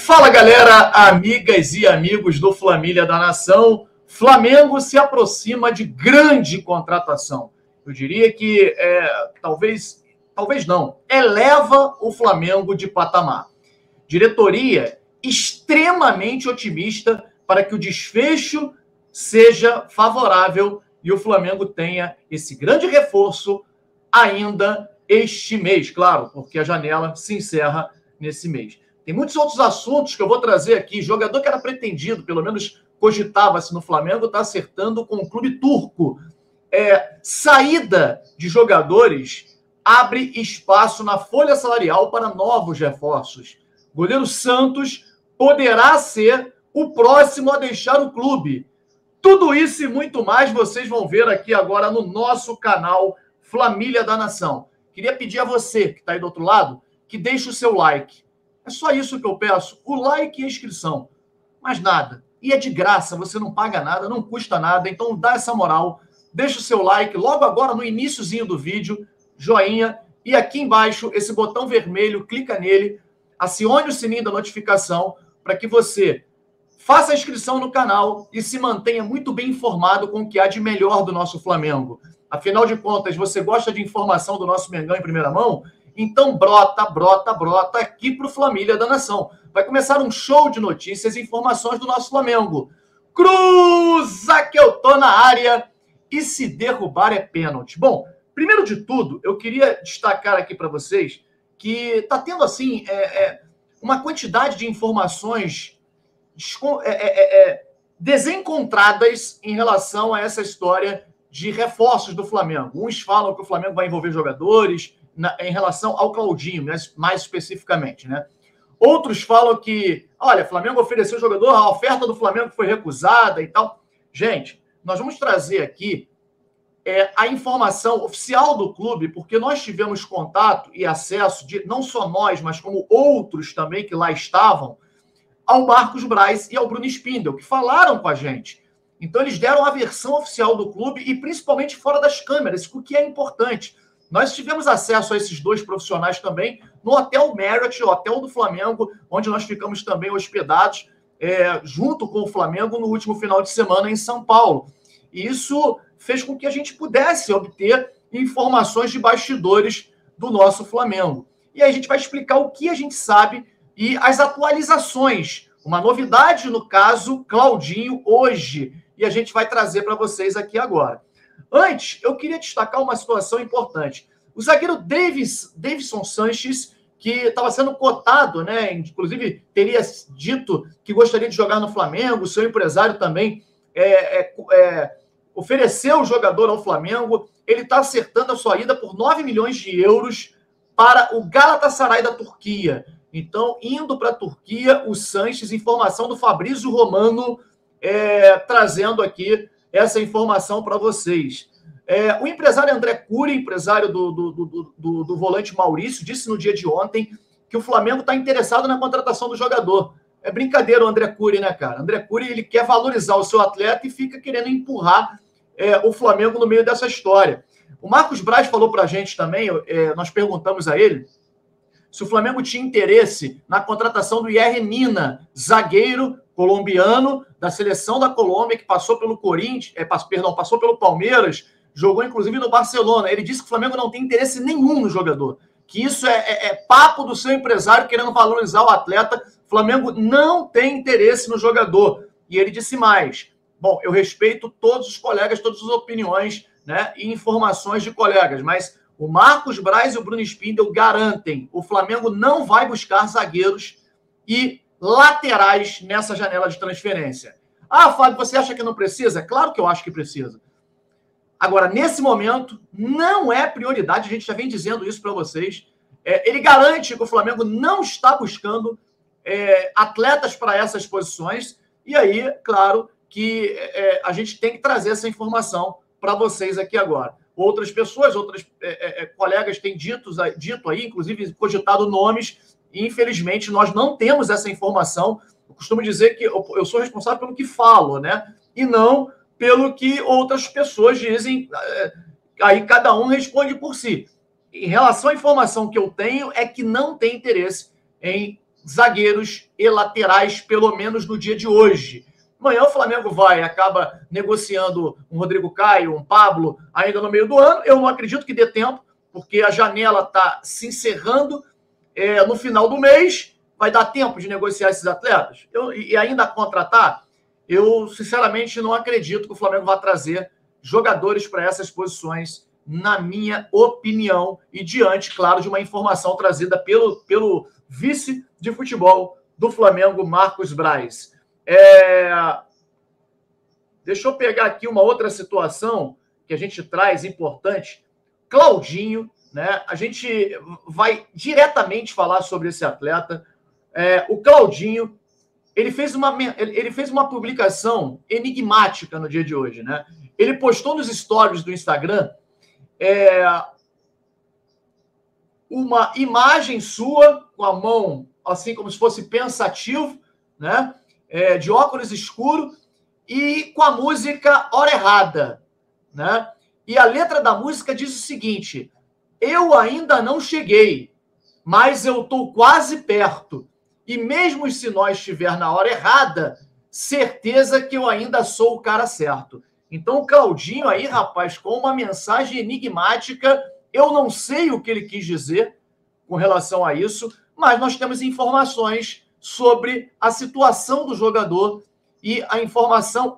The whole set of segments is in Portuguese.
Fala, galera, amigas e amigos do Flamília da Nação. Flamengo se aproxima de grande contratação. Eu diria que talvez não, eleva o Flamengo de patamar. Diretoria extremamente otimista para que o desfecho seja favorável e o Flamengo tenha esse grande reforço ainda este mês, claro, porque a janela se encerra nesse mês. Tem muitos outros assuntos que eu vou trazer aqui. Jogador que era pretendido, pelo menos cogitava-se no Flamengo, está acertando com o clube turco. Saída de jogadores abre espaço na folha salarial para novos reforços. Goleiro Santos poderá ser o próximo a deixar o clube. Tudo isso e muito mais vocês vão ver aqui agora no nosso canal Flamília da Nação. Queria pedir a você que está aí do outro lado que deixe o seu like. É só isso que eu peço, o like e a inscrição. Mais nada. E é de graça, você não paga nada, não custa nada. Então dá essa moral, deixa o seu like logo agora no iniciozinho do vídeo, joinha. E aqui embaixo, esse botão vermelho, clica nele, acione o sininho da notificação para que você faça a inscrição no canal e se mantenha muito bem informado com o que há de melhor do nosso Flamengo. Afinal de contas, você gosta de informação do nosso Mengão em primeira mão? Então brota aqui para o Flamília da Nação. Vai começar um show de notícias e informações do nosso Flamengo. Cruza que eu tô na área e se derrubar é pênalti. Bom, primeiro de tudo, eu queria destacar aqui para vocês que está tendo assim uma quantidade de informações desencontradas em relação a essa história de reforços do Flamengo. Uns falam que o Flamengo vai envolver jogadores em relação ao Claudinho, mais especificamente, né? Outros falam que, olha, o Flamengo ofereceu jogador, a oferta do Flamengo foi recusada e tal. Gente, nós vamos trazer aqui a informação oficial do clube, porque nós tivemos contato e acesso, não só nós, mas como outros também que lá estavam, ao Marcos Braz e ao Bruno Spindel, que falaram com a gente. Então, eles deram a versão oficial do clube e principalmente fora das câmeras, o que é importante. Nós tivemos acesso a esses dois profissionais também no Hotel Marriott, hotel do Flamengo, onde nós ficamos também hospedados junto com o Flamengo no último final de semana em São Paulo. E isso fez com que a gente pudesse obter informações de bastidores do nosso Flamengo. E aí a gente vai explicar o que a gente sabe e as atualizações. Uma novidade, no caso, Claudinho, hoje. E a gente vai trazer para vocês aqui agora. Antes, eu queria destacar uma situação importante. O zagueiro Davinson Sanches, que estava sendo cotado, né? Inclusive teria dito que gostaria de jogar no Flamengo, o seu empresário também ofereceu o jogador ao Flamengo. Ele está acertando a sua ida por 9 milhões de euros para o Galatasaray da Turquia. Então, indo para a Turquia, o Sanches, informação do Fabrício Romano, trazendo aqui essa informação para vocês. O empresário André Cury, empresário do volante Maurício, disse no dia de ontem que o Flamengo está interessado na contratação do jogador. É brincadeira o André Cury, né, cara? André Cury, ele quer valorizar o seu atleta e fica querendo empurrar o Flamengo no meio dessa história. O Marcos Braz falou para a gente também, nós perguntamos a ele, se o Flamengo tinha interesse na contratação do Yerry Mina, zagueiro colombiano da seleção da Colômbia, que passou pelo passou pelo Palmeiras, jogou inclusive no Barcelona. Ele disse que o Flamengo não tem interesse nenhum no jogador, que isso é papo do seu empresário querendo valorizar o atleta. O Flamengo não tem interesse no jogador. E ele disse mais: bom, eu respeito todos os colegas, todas as opiniões, né, e informações de colegas, mas o Marcos Braz e o Bruno Spindel garantem: o Flamengo não vai buscar zagueiros e laterais nessa janela de transferência. Ah, Fábio, você acha que não precisa? Claro que eu acho que precisa. Agora, nesse momento, não é prioridade, a gente já vem dizendo isso para vocês. Ele garante que o Flamengo não está buscando atletas para essas posições, e aí, claro, que a gente tem que trazer essa informação para vocês aqui agora. Outras pessoas, colegas têm dito aí, inclusive cogitado nomes, e infelizmente nós não temos essa informação. Eu costumo dizer que eu sou responsável pelo que falo, né? E não pelo que outras pessoas dizem. Aí cada um responde por si. Em relação à informação que eu tenho, é que não tem interesse em zagueiros e laterais, pelo menos no dia de hoje. Amanhã o Flamengo acaba negociando um Rodrigo Caio, um Pablo, ainda no meio do ano. Eu não acredito que dê tempo, porque a janela está se encerrando no final do mês. Vai dar tempo de negociar esses atletas? E ainda contratar? Eu, sinceramente, não acredito que o Flamengo vá trazer jogadores para essas posições, na minha opinião, e diante, claro, de uma informação trazida pelo vice de futebol do Flamengo, Marcos Braz. Deixa eu pegar aqui uma outra situação que a gente traz importante. Claudinho, né? A gente vai diretamente falar sobre esse atleta. O Claudinho, ele fez uma publicação enigmática no dia de hoje, né? Ele postou nos stories do Instagram uma imagem sua com a mão assim como se fosse pensativo, né? De óculos escuro e com a música Hora Errada, né? E a letra da música diz o seguinte: eu ainda não cheguei, mas eu estou quase perto. E mesmo se nós estiver na hora errada, certeza que eu ainda sou o cara certo. Então o Claudinho aí, rapaz, com uma mensagem enigmática, eu não sei o que ele quis dizer com relação a isso, mas nós temos informações sobre a situação do jogador e a informação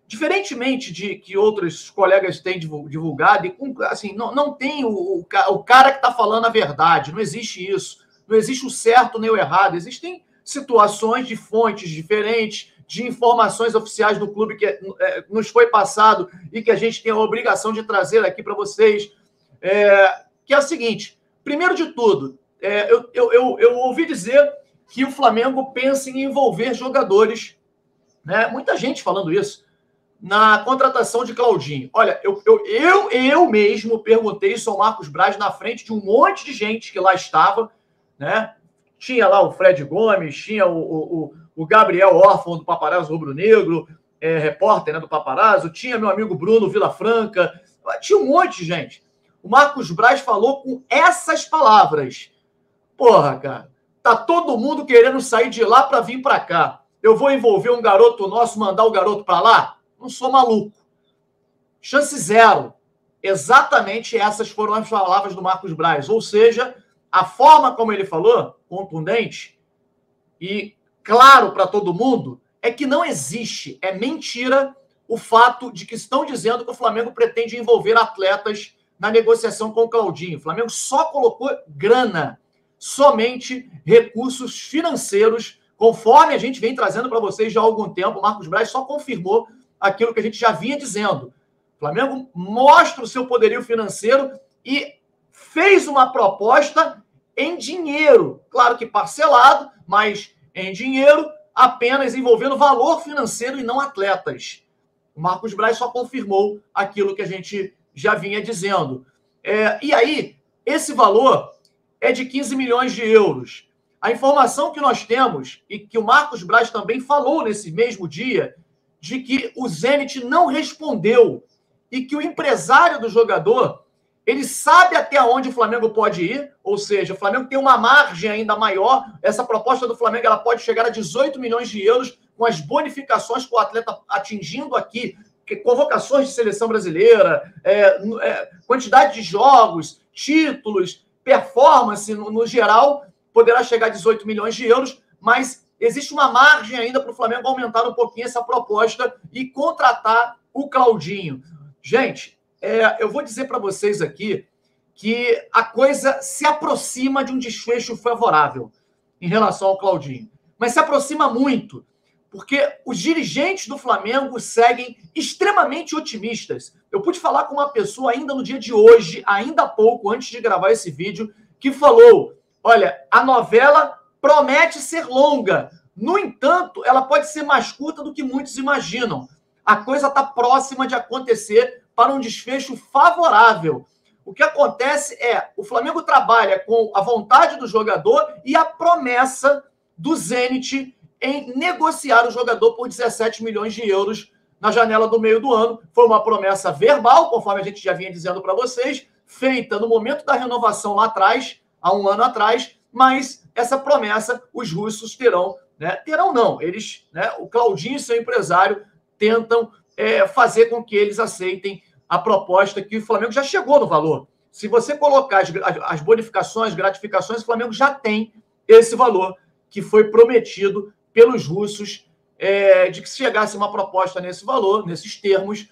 diferentemente de que outros colegas têm divulgado, e assim, não tem o cara que está falando a verdade, não existe isso. Não existe o certo nem o errado. Existem situações de fontes diferentes, de informações oficiais do clube que nos foi passado e que a gente tem a obrigação de trazer aqui para vocês, que é o seguinte: primeiro de tudo, eu ouvi dizer que o Flamengo pensa em envolver jogadores, né? Muita gente falando isso, na contratação de Claudinho. Olha, eu mesmo perguntei isso ao Marcos Braz na frente de um monte de gente que lá estava, né? Tinha lá o Fred Gomes, tinha o Gabriel órfão do Paparazzo Rubro-Negro, repórter, né, do Paparazzo, tinha meu amigo Bruno Vilafranca, tinha um monte de gente. O Marcos Braz falou com essas palavras: porra, cara, tá todo mundo querendo sair de lá para vir para cá. Eu vou envolver um garoto nosso, mandar o garoto para lá? Não sou maluco. Chance zero. Exatamente essas foram as palavras do Marcos Braz. Ou seja, a forma como ele falou, contundente e claro para todo mundo, é que não existe, é mentira o fato de que estão dizendo que o Flamengo pretende envolver atletas na negociação com o Claudinho. O Flamengo só colocou grana, somente recursos financeiros, conforme a gente vem trazendo para vocês já há algum tempo. O Marcos Braz só confirmou aquilo que a gente já vinha dizendo. O Flamengo mostra o seu poderio financeiro e fez uma proposta em dinheiro, claro que parcelado, mas em dinheiro, apenas envolvendo valor financeiro e não atletas. O Marcos Braz só confirmou aquilo que a gente já vinha dizendo. E aí, esse valor é de 15 milhões de euros. A informação que nós temos, e que o Marcos Braz também falou nesse mesmo dia, de que o Zenit não respondeu e que o empresário do jogador, ele sabe até onde o Flamengo pode ir, ou seja, o Flamengo tem uma margem ainda maior. Essa proposta do Flamengo ela pode chegar a 18 milhões de euros, com as bonificações que o atleta atingindo aqui, convocações de seleção brasileira, quantidade de jogos, títulos, performance no geral, poderá chegar a 18 milhões de euros, mas existe uma margem ainda para o Flamengo aumentar um pouquinho essa proposta e contratar o Claudinho. Gente, eu vou dizer para vocês aqui que a coisa se aproxima de um desfecho favorável em relação ao Claudinho. Mas se aproxima muito, porque os dirigentes do Flamengo seguem extremamente otimistas. Eu pude falar com uma pessoa ainda no dia de hoje, ainda há pouco, antes de gravar esse vídeo, que falou: olha, a novela promete ser longa. No entanto, ela pode ser mais curta do que muitos imaginam. A coisa está próxima de acontecer para um desfecho favorável. O que acontece o Flamengo trabalha com a vontade do jogador e a promessa do Zenit em negociar o jogador por 17 milhões de euros na janela do meio do ano. Foi uma promessa verbal, conforme a gente já vinha dizendo para vocês, feita no momento da renovação lá atrás, há um ano atrás, mas essa promessa os russos terão, né? Terão não, eles, né? O Claudinho e seu empresário tentam fazer com que eles aceitem a proposta que o Flamengo já chegou no valor. Se você colocar as bonificações, gratificações, o Flamengo já tem esse valor que foi prometido pelos russos, de que se chegasse uma proposta nesse valor, nesses termos,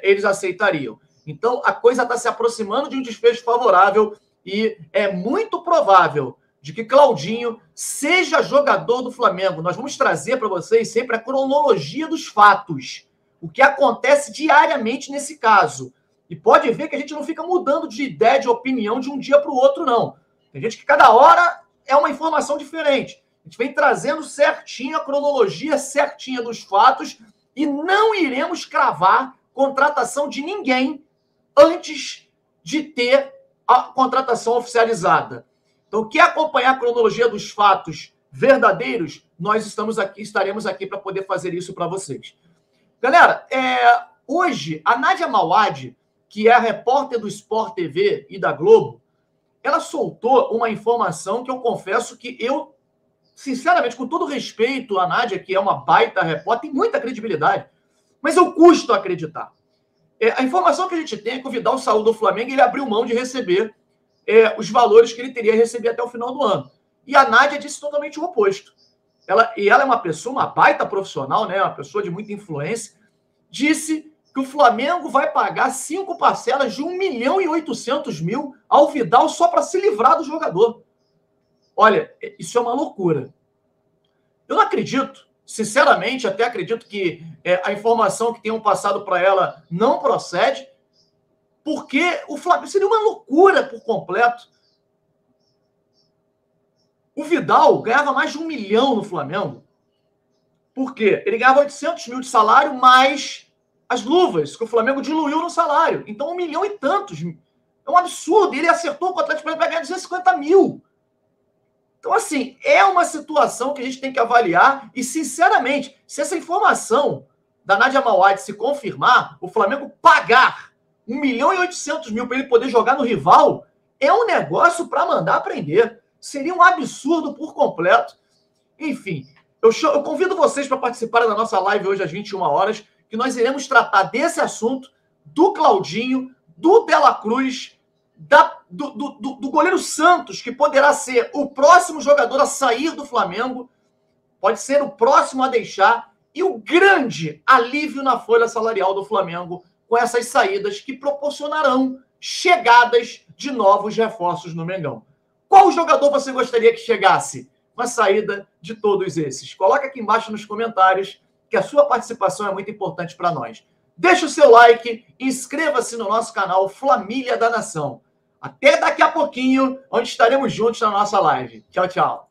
eles aceitariam. Então, a coisa está se aproximando de um desfecho favorável e é muito provável de que Claudinho seja jogador do Flamengo. Nós vamos trazer para vocês sempre a cronologia dos fatos, o que acontece diariamente nesse caso. E pode ver que a gente não fica mudando de ideia, de opinião de um dia para o outro, não. Tem gente que cada hora é uma informação diferente. A gente vem trazendo certinho a cronologia certinha dos fatos e não iremos cravar contratação de ninguém antes de ter a contratação oficializada. Então, quer acompanhar a cronologia dos fatos verdadeiros? Nós estaremos aqui para poder fazer isso para vocês. Galera, hoje a Nádia Mauad, que é a repórter do Sport TV e da Globo, ela soltou uma informação que eu confesso que eu, sinceramente, com todo respeito à Nádia, que é uma baita repórter, tem muita credibilidade, mas eu custo acreditar. A informação que a gente tem é que o Vidal saiu do Flamengo e ele abriu mão de receber os valores que ele teria a receber até o final do ano. E a Nádia disse totalmente o oposto. Ela é uma pessoa, uma baita profissional, né, uma pessoa de muita influência, disse que o Flamengo vai pagar 5 parcelas de 1.800.000 ao Vidal só para se livrar do jogador. Olha, isso é uma loucura. Eu não acredito, sinceramente, até acredito que a informação que tenham passado para ela não procede, porque o Flamengo seria uma loucura por completo. O Vidal ganhava mais de 1 milhão no Flamengo. Por quê? Ele ganhava 800.000 de salário mais as luvas que o Flamengo diluiu no salário. Então, 1 milhão e tantos. É um absurdo. Ele acertou com o Atlético para ganhar 250.000. Então, assim, é uma situação que a gente tem que avaliar e, sinceramente, se essa informação da Nádia Mauad se confirmar, o Flamengo pagar 1.800.000 para ele poder jogar no rival, é um negócio para mandar prender. Seria um absurdo por completo. Enfim, eu convido vocês para participarem da nossa live hoje às 21 horas, que nós iremos tratar desse assunto, do Claudinho, do Dela Cruz, do goleiro Santos, que poderá ser o próximo jogador a sair do Flamengo, pode ser o próximo a deixar, e o grande alívio na folha salarial do Flamengo com essas saídas que proporcionarão chegadas de novos reforços no Mengão. Qual jogador você gostaria que chegasse com a saída de todos esses? Coloca aqui embaixo nos comentários, que a sua participação é muito importante para nós. Deixa o seu like, inscreva-se no nosso canal Família da Nação. Até daqui a pouquinho, onde estaremos juntos na nossa live. Tchau, tchau.